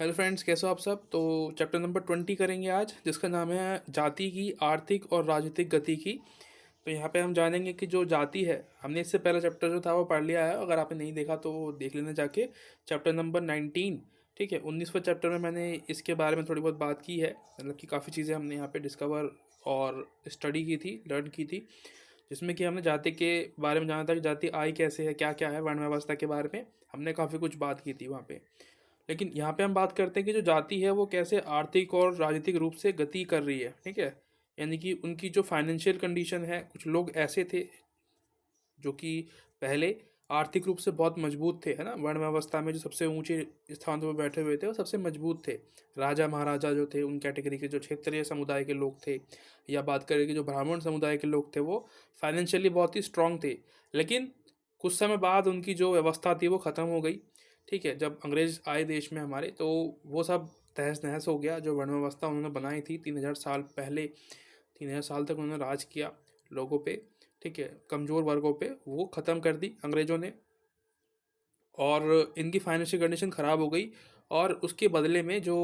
Hello friends, कैसे हो आप सब। तो चैप्टर नंबर 20 करेंगे आज, जिसका नाम है जाति की आर्थिक और राजनीतिक गति की। तो यहाँ पे हम जानेंगे कि जो जाति है, हमने इससे पहला चैप्टर जो था वो पढ़ लिया है। अगर आपने नहीं देखा तो वो देख लेना जाके। चैप्टर नंबर 19, ठीक है, 19वें चैप्टर में मैंने इसके बारे में थोड़ी बहुत बात की है। मतलब कि काफ़ी चीज़ें हमने यहाँ पे डिस्कवर और स्टडी की थी, लर्न की थी, जिसमें कि हमने जाति के बारे में जाना था कि जाति आई कैसे है, क्या क्या है, वर्ण व्यवस्था के बारे में हमने काफ़ी कुछ बात की थी वहाँ पे। लेकिन यहाँ पे हम बात करते हैं कि जो जाति है वो कैसे आर्थिक और राजनीतिक रूप से गति कर रही है, ठीक है। यानी कि उनकी जो फाइनेंशियल कंडीशन है, कुछ लोग ऐसे थे जो कि पहले आर्थिक रूप से बहुत मजबूत थे, है ना। वर्ण व्यवस्था में जो सबसे ऊंचे स्थानों पर बैठे हुए थे वो सबसे मजबूत थे। राजा महाराजा जो थे उन कैटेगरी के, जो क्षेत्रीय समुदाय के लोग थे, या बात करें कि जो ब्राह्मण समुदाय के लोग थे, वो फाइनेंशियली बहुत ही स्ट्रांग थे। लेकिन कुछ समय बाद उनकी जो व्यवस्था थी वो ख़त्म हो गई, ठीक है। जब अंग्रेज आए देश में हमारे, तो वो सब तहस नहस हो गया। जो वर्ण व्यवस्था उन्होंने बनाई थी 3000 साल पहले, 3000 साल तक उन्होंने राज किया लोगों पे, ठीक है, कमज़ोर वर्गों पे, वो ख़त्म कर दी अंग्रेज़ों ने। और इनकी फाइनेंशियल कंडीशन ख़राब हो गई। और उसके बदले में जो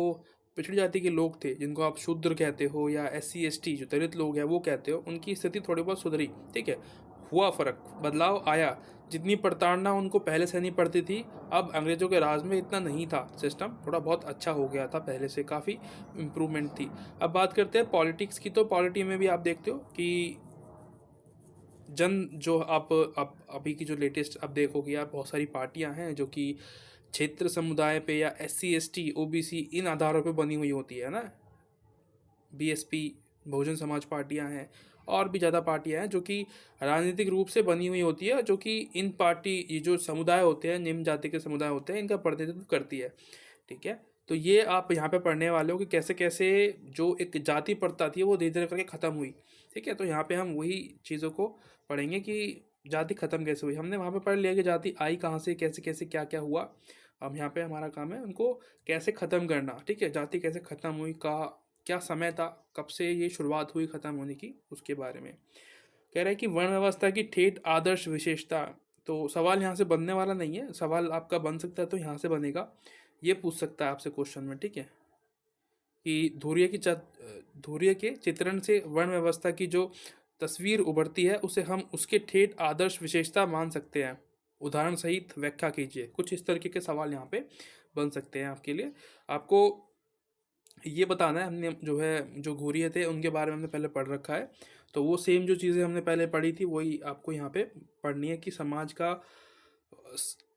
पिछड़ी जाति के लोग थे, जिनको आप शूद्र कहते हो या SC ST जो दलित लोग हैं वो कहते हो, उनकी स्थिति थोड़ी बहुत सुधरी, ठीक है। हुआ फ़र्क, बदलाव आया। जितनी प्रताड़ना उनको पहले सहनी पड़ती थी, अब अंग्रेज़ों के राज में इतना नहीं था। सिस्टम थोड़ा बहुत अच्छा हो गया था, पहले से काफ़ी इम्प्रूवमेंट थी। अब बात करते हैं पॉलिटिक्स की। तो पॉलिटी में भी आप देखते हो कि जन जो आप अभी की जो लेटेस्ट आप देखोगे यार, बहुत सारी पार्टियां हैं जो कि क्षेत्र समुदाय पे या SC ST OBC इन आधारों पे बनी हुई होती है ना। BSP, बहुजन समाज पार्टियां हैं, और भी ज़्यादा पार्टियां हैं जो कि राजनीतिक रूप से बनी हुई होती है, जो कि इन पार्टी, ये जो समुदाय होते हैं, निम्न जाति के समुदाय होते हैं, इनका प्रतिनिधित्व करती है, ठीक है। तो ये आप यहाँ पे पढ़ने वाले हो कि कैसे कैसे जो एक जाति प्रथा थी वो धीरे धीरे करके ख़त्म हुई, ठीक है। तो यहाँ पे हम वही चीज़ों को पढ़ेंगे कि जाति ख़त्म कैसे हुई। हमने वहाँ पे पढ़ लिया कि जाति आई कहाँ से, कैसे कैसे क्या क्या हुआ। अब यहाँ पे हमारा काम है उनको कैसे ख़त्म करना, ठीक है। जाति कैसे ख़त्म हुई का क्या समय था, कब से ये शुरुआत हुई ख़त्म होने की, उसके बारे में कह रहा है कि वर्ण व्यवस्था की ठेठ आदर्श विशेषता। तो सवाल यहाँ से बनने वाला नहीं है, सवाल आपका बन सकता है तो यहाँ से बनेगा। ये पूछ सकता है आपसे क्वेश्चन में, ठीक है, कि धुर्य के चित्रण से वर्ण व्यवस्था की जो तस्वीर उभरती है उसे हम उसके ठेठ आदर्श विशेषता मान सकते हैं। उदाहरण सहित व्याख्या कीजिए। कुछ इस तरीके के सवाल यहाँ पे बन सकते हैं आपके लिए। आपको ये बताना है, हमने जो है जो घुरिये थे उनके बारे में हमने पहले पढ़ रखा है। तो वो सेम जो चीज़ें हमने पहले पढ़ी थी वही आपको यहाँ पे पढ़नी है, कि समाज का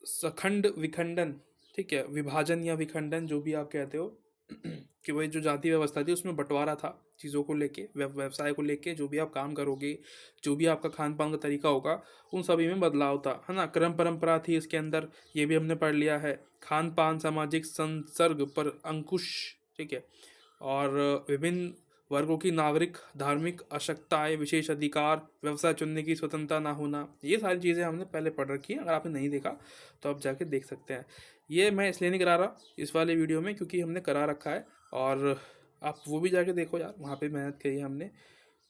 सखंड विखंडन, ठीक है, विभाजन या विखंडन जो भी आप कहते हो, कि वही जो जाति व्यवस्था थी उसमें बंटवारा था चीज़ों को लेके, व्यवसाय को लेके, जो भी आप काम करोगे, जो भी आपका खान पान का तरीका होगा, उन सभी में बदलाव था, है ना। क्रम परंपरा थी इसके अंदर, ये भी हमने पढ़ लिया है। खान पान सामाजिक संसर्ग पर अंकुश, ठीक है। और विभिन्न वर्गों की नागरिक धार्मिक आवश्यकताएं, विशेष अधिकार, व्यवसाय चुनने की स्वतंत्रता ना होना, ये सारी चीज़ें हमने पहले पढ़ रखी हैं। अगर आपने नहीं देखा तो आप जाके देख सकते हैं। ये मैं इसलिए नहीं करा रहा इस वाले वीडियो में, क्योंकि हमने करा रखा है। और आप वो भी जाके देखो यार, वहाँ पे मेहनत करी है हमने,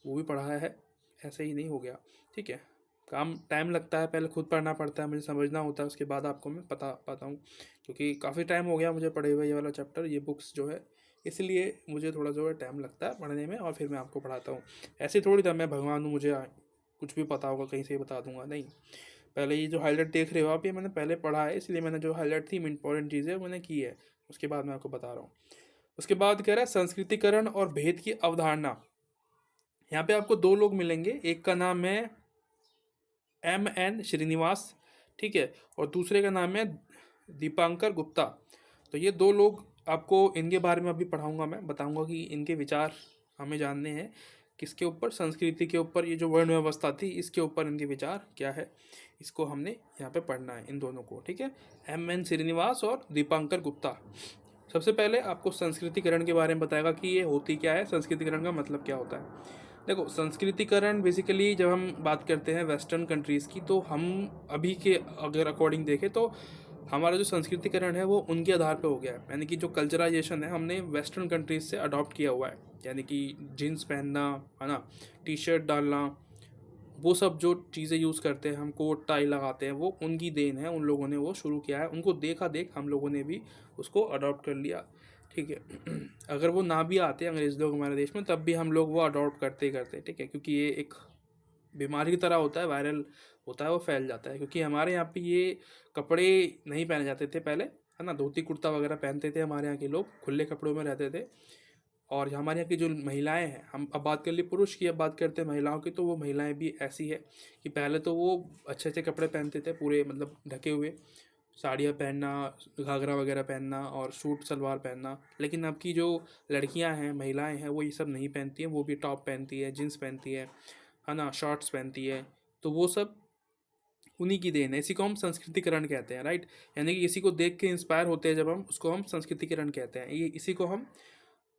वो भी पढ़ा है, ऐसे ही नहीं हो गया, ठीक है। काम टाइम लगता है, पहले खुद पढ़ना पड़ता है, मुझे समझना होता है, उसके बाद आपको मैं बता पाता हूँ। क्योंकि काफ़ी टाइम हो गया मुझे पढ़े हुए ये वाला चैप्टर, ये बुक्स जो है, इसलिए मुझे थोड़ा जो है टाइम लगता है पढ़ने में, और फिर मैं आपको पढ़ाता हूँ। ऐसे थोड़ी था मैं भगवान हूँ, मुझे कुछ भी पता होगा कहीं से ही बता दूंगा, नहीं। पहले ये जो हाईलाइट देख रहे हो आप, ये मैंने पहले पढ़ा है, इसलिए मैंने जो हाईलाइट थी इंपॉर्टेंट चीज़ें मैंने की है, उसके बाद मैं आपको बता रहा हूँ। उसके बाद कह रहा है संस्कृतिकरण और भेद की अवधारणा। यहाँ पे आपको दो लोग मिलेंगे, एक का नाम है MN श्रीनिवास, ठीक है, और दूसरे का नाम है दीपांकर गुप्ता। तो ये दो लोग, आपको इनके बारे में अभी पढ़ाऊंगा, मैं बताऊंगा कि इनके विचार हमें जानने हैं किसके ऊपर, संस्कृति के ऊपर, ये जो वर्ण व्यवस्था थी इसके ऊपर इनके विचार क्या है, इसको हमने यहाँ पे पढ़ना है इन दोनों को, ठीक है। MN श्रीनिवास और दीपांकर गुप्ता। सबसे पहले आपको संस्कृतिकरण के बारे में बताएगा कि ये होती क्या है, संस्कृतिकरण का मतलब क्या होता है। देखो, संस्कृतिकरण बेसिकली जब हम बात करते हैं वेस्टर्न कंट्रीज़ की, तो हम अभी के अगर अकॉर्डिंग देखें तो हमारा जो संस्कृतिकरण है वो उनके आधार पे हो गया है। यानी कि जो कल्चराइजेशन है हमने वेस्टर्न कंट्रीज से अडॉप्ट किया हुआ है। यानी कि जीन्स पहनना, है ना, T-शर्ट डालना, वो सब जो चीज़ें यूज़ करते हैं, हम कोट टाई लगाते हैं, वो उनकी देन है, उन लोगों ने वो शुरू किया है, उनको देखा देख हम लोगों ने भी उसको अडॉप्ट कर लिया, ठीक है। अगर वो ना भी आते अंग्रेज लोग हमारे देश में, तब भी हम लोग वो अडॉप्ट करते ही करते, ठीक है, क्योंकि ये एक बीमारी की तरह होता है, वायरल होता है, वो फैल जाता है। क्योंकि हमारे यहाँ पे ये कपड़े नहीं पहने जाते थे पहले, है ना, धोती कुर्ता वगैरह पहनते थे हमारे यहाँ के लोग, खुले कपड़ों में रहते थे। और हमारे यहाँ की जो महिलाएं हैं, हम अब बात कर ली पुरुष की, अब बात करते हैं महिलाओं की, तो वो महिलाएं भी ऐसी है कि पहले तो वो अच्छे अच्छे कपड़े पहनते थे, पूरे मतलब ढके हुए, साड़ियाँ पहनना, घाघरा वगैरह पहनना और सूट सलवार पहनना। लेकिन अब की जो लड़कियां हैं, महिलाएं हैं, वो ये सब नहीं पहनती हैं, वो भी टॉप पहनती है, जीन्स पहनती है ना, शॉर्ट्स पहनती है। तो वो सब उन्हीं की देन है, इसी को हम संस्कृतिकरण कहते हैं, राइट। यानी कि इसी को देख के इंस्पायर होते हैं जब हम, उसको हम संस्कृतिकरण कहते हैं। ये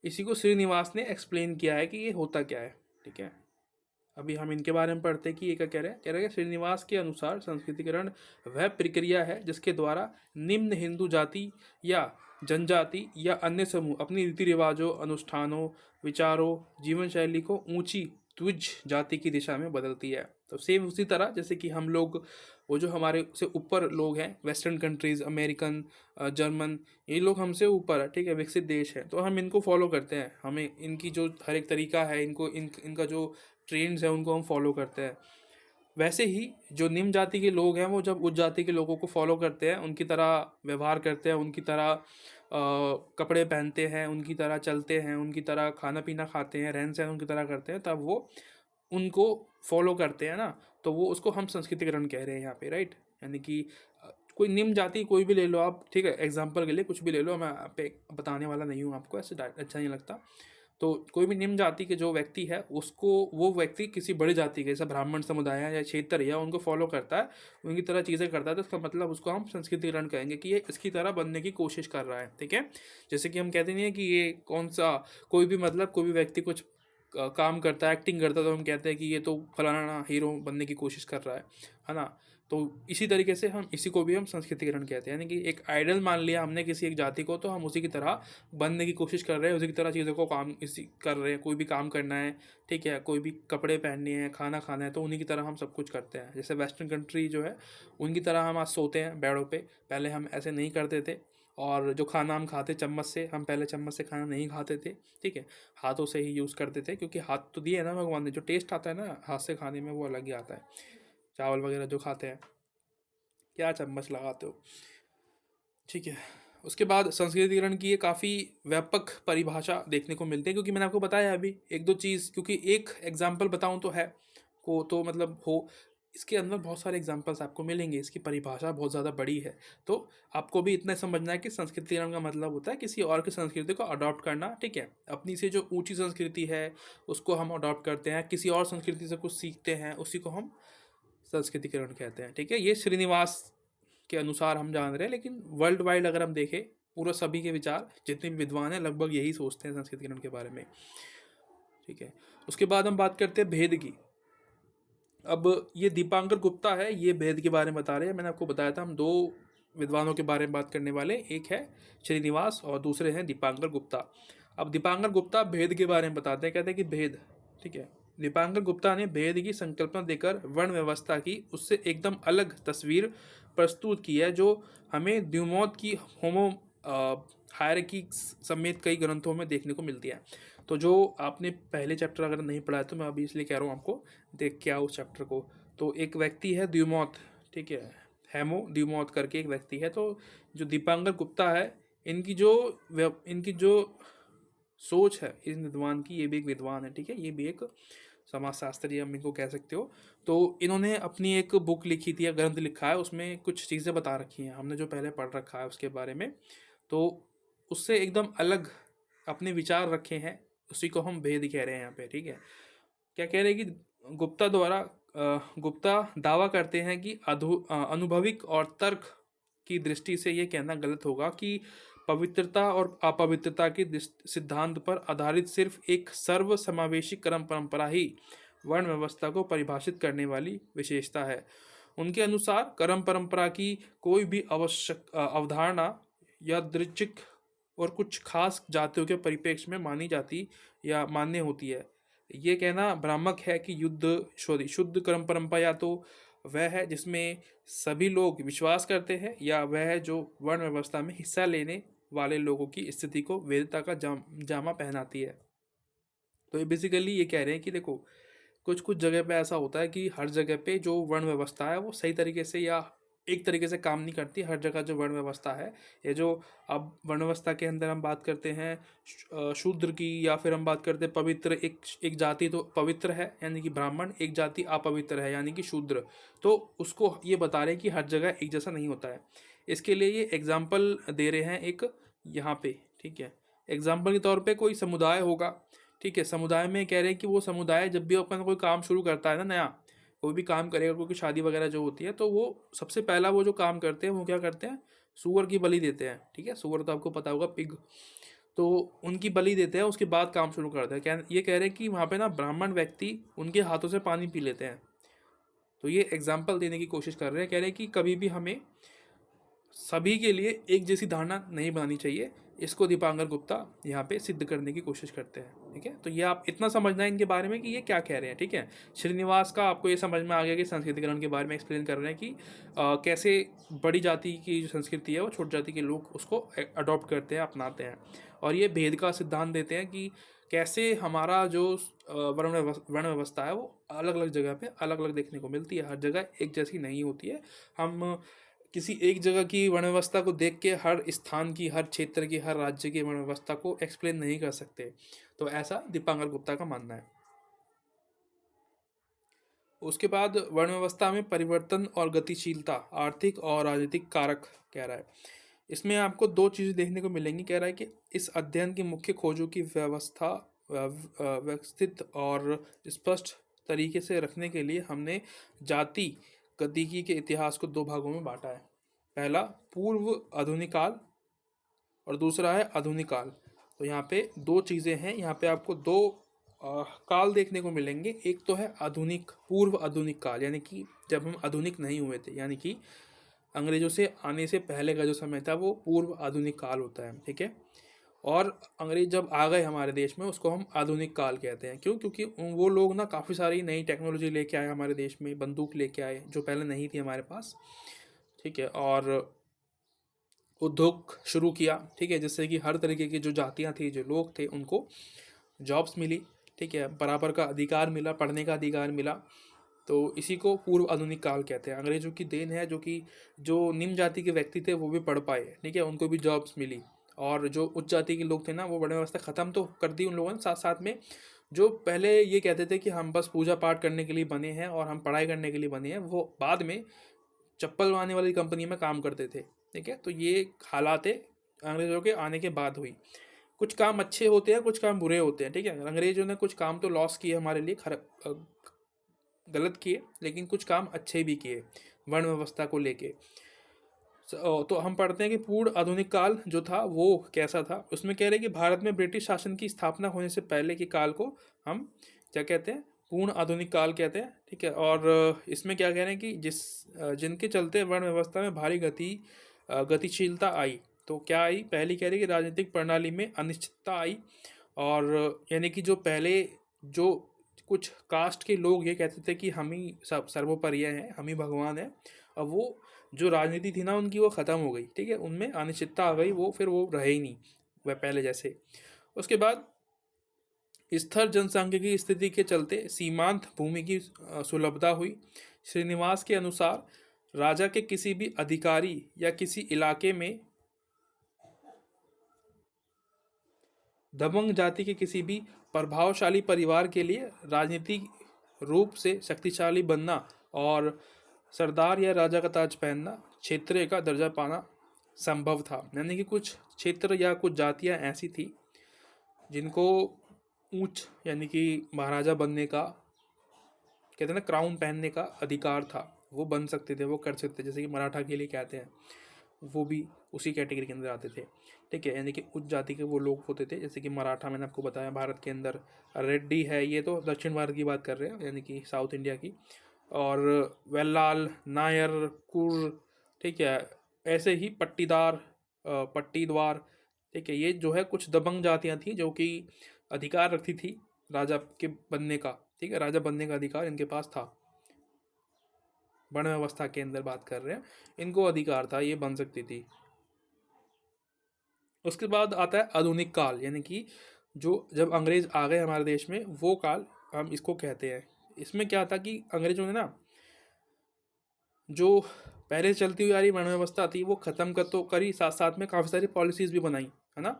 इसी को श्रीनिवास ने एक्सप्लेन किया है कि ये होता क्या है, ठीक है। अभी हम इनके बारे में पढ़ते हैं कि ये क्या कह रहे हैं श्रीनिवास के अनुसार संस्कृतिकरण वह प्रक्रिया है जिसके द्वारा निम्न हिंदू जाति या जनजाति या अन्य समूह अपनी रीति रिवाजों, अनुष्ठानों, विचारों, जीवन शैली को ऊंची द्विज जाति की दिशा में बदलती है। तो सेम उसी तरह जैसे कि हम लोग, वो जो हमारे से ऊपर लोग हैं, वेस्टर्न कंट्रीज़, अमेरिकन, जर्मन, ये लोग हमसे ऊपर है, ठीक है, विकसित देश है, तो हम इनको फॉलो करते हैं, हमें इनकी जो हर एक तरीका है, इनका जो ट्रेंड्स है, उनको हम फॉलो करते हैं। वैसे ही जो निम्न जाति के लोग हैं, वो जब उच्च जाति के लोगों को फॉलो करते हैं, उनकी तरह व्यवहार करते हैं, उनकी तरह कपड़े पहनते हैं, उनकी तरह चलते हैं, उनकी तरह खाना पीना खाते हैं, रहन सहन उनकी तरह करते हैं, तब वो उनको फॉलो करते हैं ना, तो वो उसको हम संस्कृतिकरण कह रहे हैं यहाँ पे, राइट। यानी कि कोई निम्न जाति कोई भी ले लो आप, ठीक है, एग्जाम्पल के लिए कुछ भी ले लो, मैं आप पे बताने वाला नहीं हूँ आपको, ऐसे अच्छा नहीं लगता। तो कोई भी निम्न जाति के जो व्यक्ति है, उसको वो व्यक्ति किसी बड़ी जाति के, जैसे ब्राह्मण समुदाय है या क्षेत्र या उनको फॉलो करता है, उनकी तरह चीज़ें करता है, तो इसका मतलब उसको हम संस्कृतिकरण कहेंगे कि ये इसकी तरह बनने की कोशिश कर रहा है, ठीक है। जैसे कि हम कहते नहीं है कि ये कौन सा, कोई भी मतलब कोई भी व्यक्ति कुछ काम करता है, एक्टिंग करता है, तो हम कहते हैं कि ये तो फलाना हीरो बनने की कोशिश कर रहा है ना। तो इसी तरीके से हम इसी को भी हम संस्कृतिकरण कहते हैं, यानी कि एक आइडल मान लिया हमने किसी एक जाति को, तो हम उसी की तरह बनने की कोशिश कर रहे हैं, उसी की तरह चीज़ों को काम इसी कर रहे हैं, कोई भी काम करना है, ठीक है, कोई भी कपड़े पहनने हैं, खाना खाना है, तो उन्हीं की तरह हम सब कुछ करते हैं। जैसे वेस्टर्न कंट्री जो है, उनकी तरह हम आज सोते हैं बेडों पे, पहले हम ऐसे नहीं करते थे। और जो खाना हम खाते चम्मच से, हम पहले चम्मच से खाना नहीं खाते थे, ठीक है, हाथों से ही यूज़ करते थे, क्योंकि हाथ तो दिए है ना भगवान ने, जो टेस्ट आता है ना हाथ से खाने में, वो अलग ही आता है। चावल वगैरह जो खाते हैं, क्या चम्मच लगाते हो, ठीक है। उसके बाद संस्कृतिकरण की ये काफ़ी व्यापक परिभाषा देखने को मिलती है, क्योंकि मैंने आपको बताया अभी एक दो चीज़, क्योंकि एक एग्जाम्पल बताऊं तो है को तो मतलब हो, इसके अंदर बहुत सारे एग्जाम्पल्स आपको मिलेंगे, इसकी परिभाषा बहुत ज़्यादा बड़ी है। तो आपको भी इतना समझना है कि संस्कृतिकरण का मतलब होता है किसी और की संस्कृति को अडॉप्ट करना, ठीक है। अपनी से जो ऊंची संस्कृति है उसको हम अडॉप्ट करते हैं, किसी और संस्कृति से कुछ सीखते हैं, उसी को हम संस्कृतिकरण कहते हैं, ठीक है। ये श्रीनिवास के अनुसार हम जान रहे हैं, लेकिन वर्ल्ड वाइड अगर हम देखें, पूरा सभी के विचार जितने भी विद्वान हैं लगभग यही सोचते हैं संस्कृतिकरण के बारे में, ठीक है। उसके बाद हम बात करते हैं भेद की। अब ये दीपांकर गुप्ता है, ये भेद के बारे में बता रहे हैं। मैंने आपको बताया था हम दो विद्वानों के बारे में बात करने वाले, एक है श्रीनिवास और दूसरे हैं दीपांकर गुप्ता। अब दीपांकर गुप्ता भेद के बारे में बताते हैं, कहते हैं कि भेद, ठीक है, दीपांकर गुप्ता ने भेद की संकल्पना देकर वर्ण व्यवस्था की उससे एकदम अलग तस्वीर प्रस्तुत की है, जो हमें द्युमौत की होमो हायरार्की समेत कई ग्रंथों में देखने को मिलती है। तो जो आपने पहले चैप्टर अगर नहीं पढ़ा है, तो मैं अभी इसलिए कह रहा हूँ आपको, देख के आओ उस चैप्टर को। तो एक व्यक्ति है द्युमौत, ठीक है, हेमो द्युमौत करके एक व्यक्ति है। तो जो दीपांकर गुप्ता है, इनकी जो सोच है इस विद्वान की, ये भी एक विद्वान है, ठीक है, ये भी एक समाजशास्त्री हम इनको कह सकते हो। तो इन्होंने अपनी एक बुक लिखी थी या ग्रंथ लिखा है, उसमें कुछ चीज़ें बता रखी हैं, हमने जो पहले पढ़ रखा है उसके बारे में, तो उससे एकदम अलग अपने विचार रखे हैं, उसी को हम भेद कह रहे हैं यहाँ पे, ठीक है। क्या कह रहे हैं कि गुप्ता दावा करते हैं कि अनुभविक और तर्क की दृष्टि से ये कहना गलत होगा कि पवित्रता और अपवित्रता के सिद्धांत पर आधारित सिर्फ एक सर्व समावेशी कर्म परंपरा ही वर्ण व्यवस्था को परिभाषित करने वाली विशेषता है। उनके अनुसार कर्म परंपरा की कोई भी आवश्यक अवधारणा यादृच्छिक और कुछ खास जातियों के परिप्रेक्ष्य में मानी जाती या मान्य होती है। ये कहना भ्रामक है कि युद्ध सॉरी शुद्ध कर्म परंपरा या तो वह है जिसमें सभी लोग विश्वास करते हैं, या वह है जो वर्ण व्यवस्था में हिस्सा लेने वाले लोगों की स्थिति को वैधता का जामा पहनाती है। तो ये बेसिकली ये कह रहे हैं कि देखो, कुछ कुछ जगह पे ऐसा होता है कि हर जगह पे जो वर्ण व्यवस्था है वो सही तरीके से या एक तरीके से काम नहीं करती। हर जगह जो वर्ण व्यवस्था है, ये जो अब वर्ण व्यवस्था के अंदर हम बात करते हैं शूद्र की, या फिर हम बात करते हैं पवित्र, एक एक जाति तो पवित्र है यानी कि ब्राह्मण, एक जाति अपवित्र है यानी कि शूद्र। तो उसको ये बता रहे हैं कि हर जगह एक जैसा नहीं होता है। इसके लिए ये एग्जाम्पल दे रहे हैं एक यहाँ पे, ठीक है। एग्जाम्पल के तौर पे कोई समुदाय होगा, ठीक है। समुदाय में कह रहे हैं कि वो समुदाय जब भी अपना कोई काम शुरू करता है ना, नया कोई भी काम करेगा, कोई शादी वगैरह जो होती है, तो वो सबसे पहला वो जो काम करते हैं वो क्या करते हैं, सूअर की बलि देते हैं, ठीक है। सूअर तो आपको पता होगा, पिग। तो उनकी बलि देते हैं, उसके बाद काम शुरू करते हैं। क्या ये कह रहे हैं कि वहाँ पे ना ब्राह्मण व्यक्ति उनके हाथों से पानी पी लेते हैं। तो ये एग्जाम्पल देने की कोशिश कर रहे हैं, कह रहे हैं कि कभी भी हमें सभी के लिए एक जैसी धारणा नहीं बनानी चाहिए। इसको दीपांकर गुप्ता यहाँ पे सिद्ध करने की कोशिश करते हैं, ठीक है। तो ये आप इतना समझना है इनके बारे में कि ये क्या कह रहे हैं, ठीक है। श्रीनिवास का आपको ये समझ में आ गया कि संस्कृतिकरण के बारे में एक्सप्लेन कर रहे हैं कि कैसे बड़ी जाति की जो संस्कृति है वो छोटी जाति के लोग उसको अडॉप्ट करते हैं, अपनाते हैं। और ये भेद का सिद्धांत देते हैं कि कैसे हमारा जो वर्ण व्यवस्था है वो अलग अलग जगह पे अलग अलग देखने को मिलती है, हर जगह एक जैसी नहीं होती है। हम किसी एक जगह की वर्ण व्यवस्था को देख के हर स्थान की, हर क्षेत्र की, हर राज्य की वर्ण व्यवस्था को एक्सप्लेन नहीं कर सकते। तो ऐसा दीपांकर गुप्ता का मानना है। उसके बाद वर्ण व्यवस्था में परिवर्तन और गतिशीलता, आर्थिक और राजनीतिक कारक कह रहा है। इसमें आपको दो चीज़ें देखने को मिलेंगी। कह रहा है कि इस अध्ययन की मुख्य खोजों की व्यवस्था व्यवस्थित और स्पष्ट तरीके से रखने के लिए हमने जाति गतिकी के इतिहास को दो भागों में बांटा है। पहला पूर्व आधुनिक काल और दूसरा है आधुनिक काल। तो यहाँ पे दो चीज़ें हैं, यहाँ पे आपको दो काल देखने को मिलेंगे। एक तो है आधुनिक, पूर्व आधुनिक काल, यानी कि जब हम आधुनिक नहीं हुए थे, यानी कि अंग्रेजों से आने से पहले का जो समय था वो पूर्व आधुनिक काल होता है, ठीक है। और अंग्रेज जब आ गए हमारे देश में उसको हम आधुनिक काल कहते हैं। क्यों? क्योंकि वो लोग ना काफ़ी सारी नई टेक्नोलॉजी लेके आए हमारे देश में, बंदूक लेके आए जो पहले नहीं थी हमारे पास, ठीक है। और उद्योग शुरू किया, ठीक है, जिससे कि हर तरीके की जो जातियाँ थी, जो लोग थे, उनको जॉब्स मिली, ठीक है, बराबर का अधिकार मिला, पढ़ने का अधिकार मिला। तो इसी को पूर्व आधुनिक काल कहते हैं। अंग्रेजों की देन है जो कि जो निम्न जाति के व्यक्ति थे वो भी पढ़ पाए, ठीक है, उनको भी जॉब्स मिली। और जो उच्च जाति के लोग थे ना, वो वर्ण व्यवस्था ख़त्म तो कर दी उन लोगों ने, साथ साथ में जो पहले ये कहते थे कि हम बस पूजा पाठ करने के लिए बने हैं और हम पढ़ाई करने के लिए बने हैं, वो बाद में चप्पल बनाने वाली कंपनी में काम करते थे, ठीक है। तो ये हालात अंग्रेज़ों के आने के बाद हुई। कुछ काम अच्छे होते हैं, कुछ काम बुरे होते हैं, ठीक है। अंग्रेज़ों ने कुछ काम तो लॉस किए हमारे लिए, गलत किए, लेकिन कुछ काम अच्छे भी किए वर्ण व्यवस्था को लेके। तो हम पढ़ते हैं कि पूर्ण आधुनिक काल जो था वो कैसा था। उसमें कह रहे हैं कि भारत में ब्रिटिश शासन की स्थापना होने से पहले के काल को हम क्या कहते हैं, पूर्ण आधुनिक काल कहते हैं, ठीक है। और इसमें क्या कह रहे हैं कि जिनके चलते वर्ण व्यवस्था में भारी गतिशीलता आई। तो क्या आई? पहली कह रही कि राजनीतिक प्रणाली में अनिश्चितता आई। और यानी कि जो पहले जो कुछ कास्ट के लोग ये कहते थे कि हम ही सब सर्वोपरि हैं, हम ही भगवान हैं, अब वो जो राजनीति थी ना उनकी वो ख़त्म हो गई, ठीक है। उनमें अनिश्चितता आ गई, वो फिर वो रहे ही नहीं वह पहले जैसे। उसके बाद स्थिर जनसांख्यिकी स्थिति के चलते सीमांत भूमि की सुलभता हुई। श्रीनिवास के अनुसार राजा के किसी भी अधिकारी या किसी इलाके में दबंग जाति के किसी भी प्रभावशाली परिवार के लिए राजनीतिक रूप से शक्तिशाली बनना और सरदार या राजा का ताज पहनना, क्षेत्रीय का दर्जा पाना संभव था। यानी कि कुछ क्षेत्र या कुछ जातियां ऐसी थी जिनको ऊंच यानी कि महाराजा बनने का, कहते हैं ना, क्राउन पहनने का अधिकार था, वो बन सकते थे, वो कर सकते थे। जैसे कि मराठा के लिए कहते हैं, वो भी उसी कैटेगरी के अंदर आते थे, ठीक है। यानी कि उच्च जाति के वो लोग होते थे, जैसे कि मराठा, मैंने आपको बताया भारत के अंदर रेड्डी है, ये तो दक्षिण भारत की बात कर रहे हैं, यानी कि साउथ इंडिया की। और वेल्लाल, नायर, कुर, ठीक है, ऐसे ही पट्टीदार, पट्टीद्वार, ठीक है, ये जो है कुछ दबंग जातियाँ थी जो कि अधिकार रखती थी राजा के बनने का, ठीक है, राजा बनने का अधिकार इनके पास था। वर्ण व्यवस्था के अंदर बात कर रहे हैं, इनको अधिकार था, ये बन सकती थी। उसके बाद आता है आधुनिक काल, यानी कि जो जब अंग्रेज आ गए हमारे देश में, वो काल हम इसको कहते हैं। इसमें क्या था कि अंग्रेजों ने ना जो पहले चलती हुई आ रही वर्ण व्यवस्था थी वो ख़त्म कर तो करी, साथ साथ में काफ़ी सारी पॉलिसीज़ भी बनाई, है ना।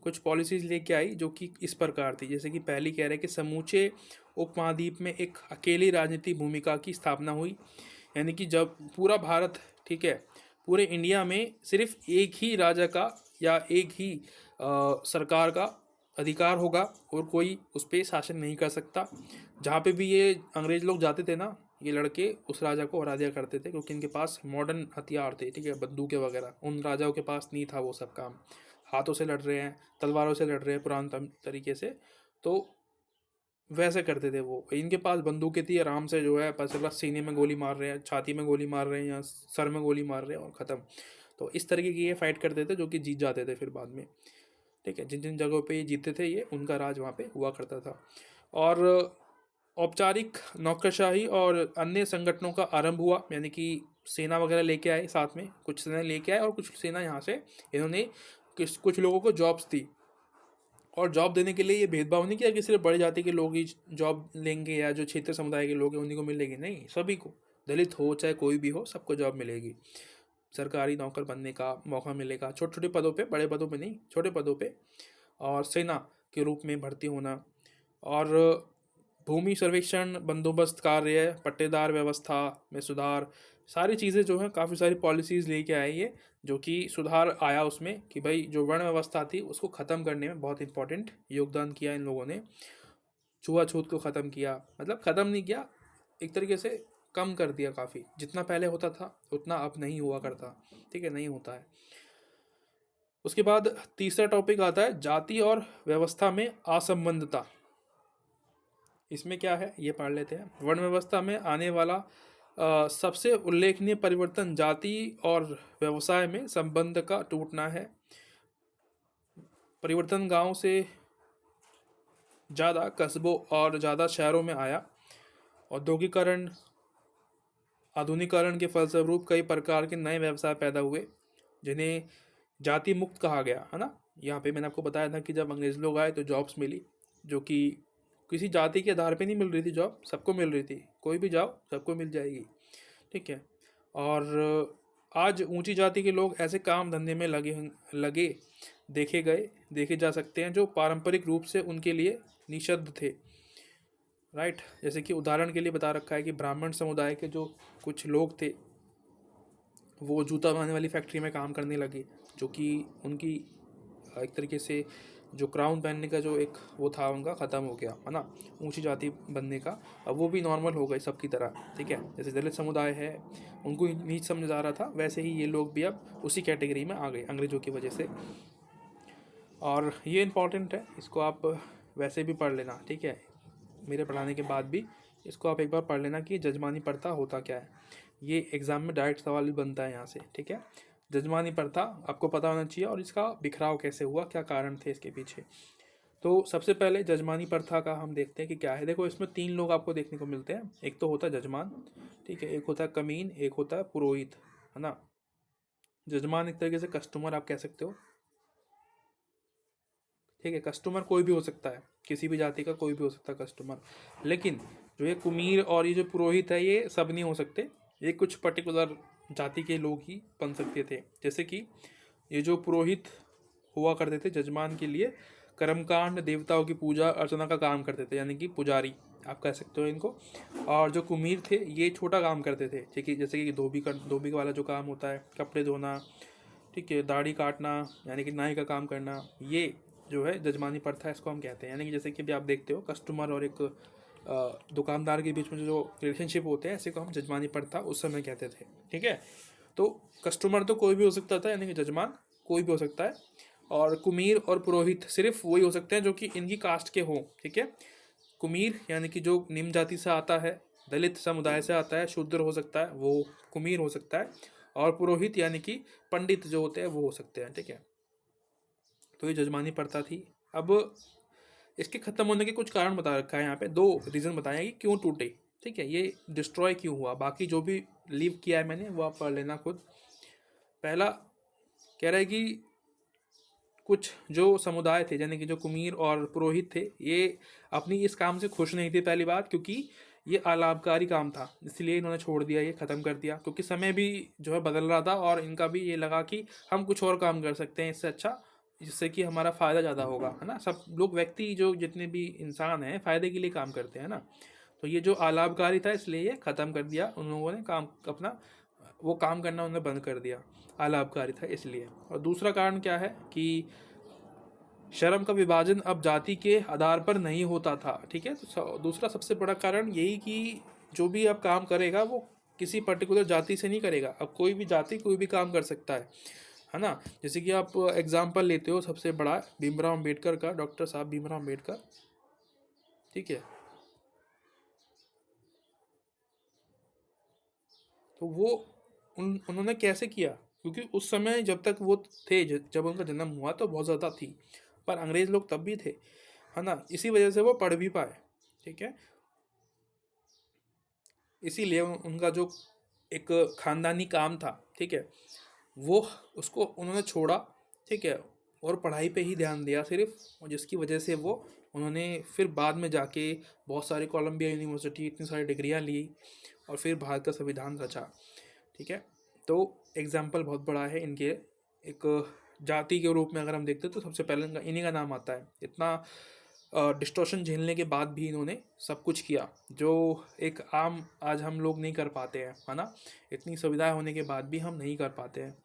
कुछ पॉलिसीज़ लेके आई जो कि इस प्रकार थी, जैसे कि पहली कह रहे हैं कि समूचे उपमहाद्वीप में एक अकेली राजनीतिक भूमिका की स्थापना हुई। यानी कि जब पूरा भारत, ठीक है, पूरे इंडिया में सिर्फ एक ही राजा का या एक ही सरकार का अधिकार होगा और कोई उस पर शासन नहीं कर सकता। जहाँ पे भी ये अंग्रेज लोग जाते थे ना, ये लड़के उस राजा को हरा दिया करते थे, क्योंकि इनके पास मॉडर्न हथियार थे, ठीक है, बंदूकें वगैरह। उन राजाओं के पास नहीं था वो सब काम, हाथों से लड़ रहे हैं, तलवारों से लड़ रहे हैं पुराने तरीके से, तो वैसे करते थे वो। इनके पास बंदूकें थी, आराम से जो है बस सीने में गोली मार रहे हैं, छाती में गोली मार रहे हैं या सर में गोली मार रहे हैं और ख़त्म। तो इस तरीके की ये फाइट करते थे, जो कि जीत जाते थे फिर बाद में, ठीक है। जिन जिन जगहों पे ये जीतते थे, ये उनका राज वहाँ पे हुआ करता था। और औपचारिक नौकरशाही और अन्य संगठनों का आरंभ हुआ, यानी कि सेना वगैरह लेके आए, साथ में कुछ सेना लेके आए और कुछ सेना यहाँ से इन्होंने कुछ लोगों को जॉब्स दी। और जॉब देने के लिए ये भेदभाव नहीं किया कि सिर्फ बड़ी जाति के लोग ही जॉब लेंगे या जो क्षेत्रीय समुदाय के लोग हैं उन्हीं को मिलेगी, नहीं, सभी को, दलित हो चाहे कोई भी हो, सबको जॉब मिलेगी, सरकारी नौकर बनने का मौका मिलेगा, छोटे छोटे पदों पे, बड़े पदों पे नहीं, छोटे पदों पे। और सेना के रूप में भर्ती होना, और भूमि सर्वेक्षण, बंदोबस्त कार्य, पट्टेदार व्यवस्था में सुधार, सारी चीज़ें जो हैं, काफ़ी सारी पॉलिसीज़ लेके आए ये, जो कि सुधार आया उसमें कि भाई जो वर्ण व्यवस्था थी उसको ख़त्म करने में बहुत इंपॉर्टेंट योगदान किया इन लोगों ने। छुआछूत को ख़त्म किया, मतलब ख़त्म नहीं किया, एक तरीके से कम कर दिया काफ़ी। जितना पहले होता था उतना अब नहीं हुआ करता, ठीक है, नहीं होता है। उसके बाद तीसरा टॉपिक आता है जाति और व्यवस्था में असंबद्धता। इसमें क्या है ये पढ़ लेते हैं। वर्ण व्यवस्था में आने वाला सबसे उल्लेखनीय परिवर्तन जाति और व्यवसाय में संबंध का टूटना है। परिवर्तन गांव से ज़्यादा कस्बों और ज़्यादा शहरों में आया। औद्योगिकरण, आधुनिकीकरण के फलस्वरूप कई प्रकार के नए व्यवसाय पैदा हुए जिन्हें जाति मुक्त कहा गया, है ना। यहाँ पे मैंने आपको बताया था कि जब अंग्रेज लोग आए तो जॉब्स मिली, जो कि किसी जाति के आधार पे नहीं मिल रही थी, जॉब सबको मिल रही थी, कोई भी जाओ सबको मिल जाएगी, ठीक है। और आज ऊंची जाति के लोग ऐसे काम धंधे में लगे देखे जा सकते हैं जो पारंपरिक रूप से उनके लिए निषिद्ध थे, राइट। जैसे कि उदाहरण के लिए बता रखा है कि ब्राह्मण समुदाय के जो कुछ लोग थे वो जूता बनाने वाली फैक्ट्री में काम करने लगे, जो कि उनकी एक तरीके से जो क्राउन पहनने का जो एक वो था उनका ख़त्म हो गया, है ना, ऊंची जाति बनने का। अब वो भी नॉर्मल हो गई सबकी तरह, ठीक है। जैसे दलित समुदाय है उनको नीच समझा जा रहा था, वैसे ही ये लोग भी अब उसी कैटेगरी में आ गए अंग्रेज़ों की वजह से। और ये इम्पॉर्टेंट है, इसको आप वैसे भी पढ़ लेना, ठीक है, मेरे पढ़ाने के बाद भी इसको आप एक बार पढ़ लेना कि जजमानी प्रथा होता क्या है। ये एग्ज़ाम में डायरेक्ट सवाल भी बनता है यहाँ से, ठीक है। जजमानी प्रथा आपको पता होना चाहिए और इसका बिखराव कैसे हुआ, क्या कारण थे इसके पीछे। तो सबसे पहले जजमानी प्रथा का हम देखते हैं कि क्या है। देखो इसमें 3 लोग आपको देखने को मिलते हैं। एक तो होता है जजमान, ठीक है, एक होता है कमीन, एक होता है पुरोहित, है ना। जजमान एक तरीके से कस्टमर आप कह सकते हो, ठीक है। कस्टमर कोई भी हो सकता है, किसी भी जाति का कोई भी हो सकता है कस्टमर। लेकिन जो ये कुमीर और ये जो पुरोहित है ये सब नहीं हो सकते, ये कुछ पर्टिकुलर जाति के लोग ही बन सकते थे। जैसे कि ये जो पुरोहित हुआ करते थे जजमान के लिए कर्मकांड, देवताओं की पूजा अर्चना का काम करते थे, यानी कि पुजारी आप कह सकते हो इनको। और जो कुमीर थे ये छोटा काम करते थे, ठीक है, जैसे कि धोबी वाला जो काम होता है, कपड़े धोना, ठीक है, दाढ़ी काटना, यानी कि नाई का काम करना, ये जो है जजमानी प्रथा इसको हम कहते हैं। यानी कि जैसे कि अभी आप देखते हो कस्टमर और एक दुकानदार के बीच में जो रिलेशनशिप होते हैं, ऐसे को हम जजमानी प्रथा उस समय कहते थे, ठीक है। तो कस्टमर तो कोई भी हो सकता था, यानी कि जजमान कोई भी हो सकता है। और कुमीर और पुरोहित सिर्फ वही हो सकते हैं जो कि इनकी कास्ट के हों, ठीक है। कुमीर यानी कि जो निम्न जाति से आता है, दलित समुदाय से आता है, शूद्र हो सकता है, वो कुमीर हो सकता है। और पुरोहित यानी कि पंडित जो होते हैं वो हो सकते हैं, ठीक है। तो ये जजमानी प्रथा थी। अब इसके ख़त्म होने के कुछ कारण बता रखा है यहाँ पे, 2 रीज़न बताए हैं कि क्यों टूटे, ठीक है, ये डिस्ट्रॉय क्यों हुआ। बाकी जो भी लीव किया है मैंने वो आप पढ़ लेना खुद। पहला कह रहा है कि कुछ जो समुदाय थे, यानी कि जो कुमीर और पुरोहित थे, ये अपनी इस काम से खुश नहीं थे पहली बात, क्योंकि ये अलाभकारी काम था, इसलिए इन्होंने छोड़ दिया, ये ख़त्म कर दिया, क्योंकि समय भी जो है बदल रहा था और इनका भी ये लगा कि हम कुछ और काम कर सकते हैं इससे अच्छा, जिससे कि हमारा फ़ायदा ज़्यादा होगा, है ना। सब लोग, व्यक्ति, जो जितने भी इंसान हैं, फ़ायदे के लिए काम करते हैं ना। तो ये जो अलाभकारी था, इसलिए ये ख़त्म कर दिया उन लोगों ने, काम अपना वो काम करना उन्होंने बंद कर दिया, अलाभकारी था इसलिए। और दूसरा कारण क्या है कि श्रम का विभाजन अब जाति के आधार पर नहीं होता था, ठीक है। तो दूसरा सबसे बड़ा कारण यही कि जो भी अब काम करेगा वो किसी पर्टिकुलर जाति से नहीं करेगा, अब कोई भी जाति कोई भी काम कर सकता है ना। जैसे कि आप एग्जाम्पल लेते हो सबसे बड़ा भीमराव अम्बेडकर का, डॉक्टर साहब भीमराव अम्बेडकर, ठीक है। तो वो उन्होंने कैसे किया, क्योंकि उस समय जब तक वो थे, जब उनका जन्म हुआ तो बहुत ज़्यादा थी, पर अंग्रेज़ लोग तब भी थे, है ना। इसी वजह से वो पढ़ भी पाए, ठीक है। इसीलिए उनका जो एक ख़ानदानी काम था, ठीक है, वो उसको उन्होंने छोड़ा, ठीक है, और पढ़ाई पे ही ध्यान दिया सिर्फ, और जिसकी वजह से वो उन्होंने फिर बाद में जाके बहुत सारी कोलंबिया यूनिवर्सिटी, इतनी सारी डिग्रियां ली, और फिर भारत का संविधान रचा, ठीक है। तो एग्जाम्पल बहुत बड़ा है इनके। एक जाति के रूप में अगर हम देखते हैं तो सबसे पहले इन्हीं का नाम आता है। इतना डिस्टॉर्शन झेलने के बाद भी इन्होंने सब कुछ किया जो एक आम आज हम लोग नहीं कर पाते हैं, है ना। इतनी सुविधाएं होने के बाद भी हम नहीं कर पाते हैं।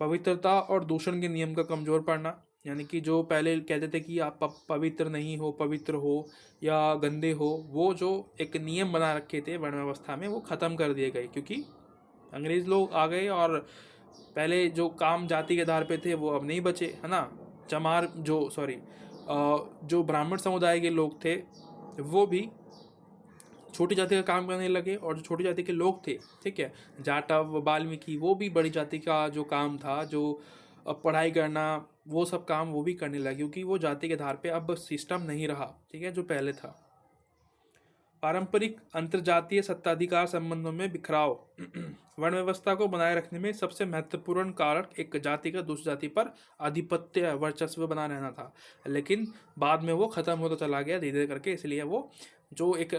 पवित्रता और दूषण के नियम का कमज़ोर पड़ना, यानी कि जो पहले कहते थे कि आप पवित्र नहीं हो, पवित्र हो या गंदे हो, वो जो एक नियम बना रखे थे वर्ण व्यवस्था में, वो ख़त्म कर दिए गए, क्योंकि अंग्रेज़ लोग आ गए और पहले जो काम जाति के आधार पे थे वो अब नहीं बचे, है ना। चमार जो सॉरी जो ब्राह्मण समुदाय के लोग थे वो भी छोटी जाति का काम करने लगे, और जो छोटी जाति के लोग थे, ठीक है, जाटव वाल्मीकि, वो भी बड़ी जाति का जो काम था, जो पढ़ाई करना, वो सब काम वो भी करने लगे, क्योंकि वो जाति के आधार पे अब सिस्टम नहीं रहा, ठीक है, जो पहले था। पारंपरिक अंतर्जातीय सत्ताधिकार संबंधों में बिखराव वर्ण व्यवस्था को बनाए रखने में सबसे महत्वपूर्ण कारक एक जाति का दूसरी जाति पर आधिपत्य, वर्चस्व बना रहना था, लेकिन बाद में वो ख़त्म होता चला गया धीरे धीरे करके, इसलिए वो जो एक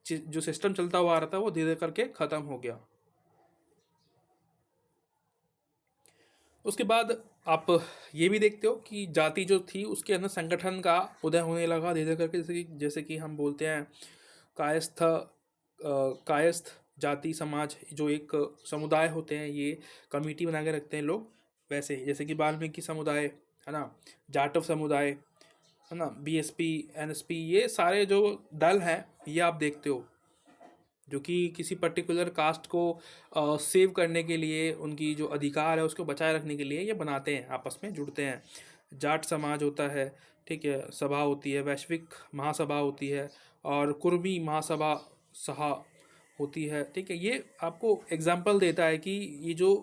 जो सिस्टम चलता हुआ आ रहा था वो धीरे धीरे करके ख़त्म हो गया। उसके बाद आप ये भी देखते हो कि जाति जो थी उसके अंदर संगठन का उदय होने लगा धीरे धीरे करके, जैसे कि हम बोलते हैं कायस्थ जाति समाज, जो एक समुदाय होते हैं, ये कमेटी बना के रखते हैं लोग, वैसे ही जैसे कि वाल्मीकि समुदाय, है ना, जाटव समुदाय, है ना, बीएसपी, एनएसपी, ये सारे जो दल हैं ये आप देखते हो, जो कि किसी पर्टिकुलर कास्ट को सेव करने के लिए, उनकी जो अधिकार है उसको बचाए रखने के लिए ये बनाते हैं, आपस में जुड़ते हैं। जाट समाज होता है, ठीक है, सभा होती है, वैश्विक महासभा होती है, और कुर्मी महासभा सभा होती है, ठीक है। ये आपको एग्जाम्पल देता है कि ये जो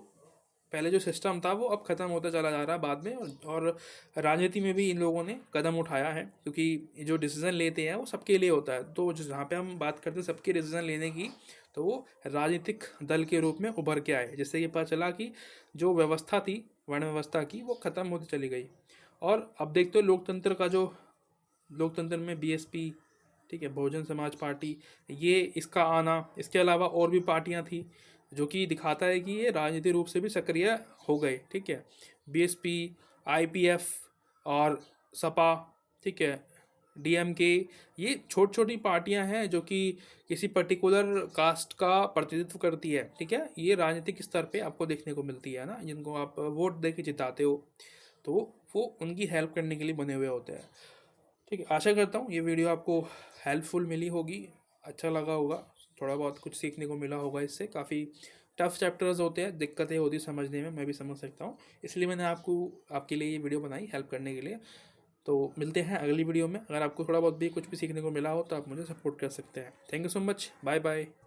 पहले जो सिस्टम था वो अब ख़त्म होता चला जा रहा है बाद में, और राजनीति में भी इन लोगों ने कदम उठाया है, क्योंकि जो डिसीज़न लेते हैं वो सबके लिए होता है। तो जहाँ पे हम बात करते हैं सबके डिसीज़न लेने की, तो वो राजनीतिक दल के रूप में उभर के आए, जिससे ये पता चला कि जो व्यवस्था थी वर्ण व्यवस्था की वो ख़त्म होती चली गई। और अब देखते हो लोकतंत्र का जो, लोकतंत्र में बीएसपी, ठीक है, बहुजन समाज पार्टी, ये इसका आना, इसके अलावा और भी पार्टियां थी, जो कि दिखाता है कि ये राजनीतिक रूप से भी सक्रिय हो गए, ठीक है। बीएसपी, आईपीएफ और सपा, ठीक है, डीएमके, ये छोटी छोटी पार्टियां हैं जो कि किसी पर्टिकुलर कास्ट का प्रतिनिधित्व करती है, ठीक है। ये राजनीतिक स्तर पे आपको देखने को मिलती है ना, जिनको आप वोट दे के जिताते हो, तो वो उनकी हेल्प करने के लिए बने हुए होते हैं, ठीक है। आशा करता हूँ ये वीडियो आपको हेल्पफुल मिली होगी, अच्छा लगा होगा, थोड़ा बहुत कुछ सीखने को मिला होगा इससे। काफ़ी टफ चैप्टर्स होते हैं, दिक्कतें होती समझने में, मैं भी समझ सकता हूँ, इसलिए मैंने आपके लिए ये वीडियो बनाई हेल्प करने के लिए। तो मिलते हैं अगली वीडियो में। अगर आपको थोड़ा बहुत भी कुछ भी सीखने को मिला हो तो आप मुझे सपोर्ट कर सकते हैं। Thank you so much, bye bye.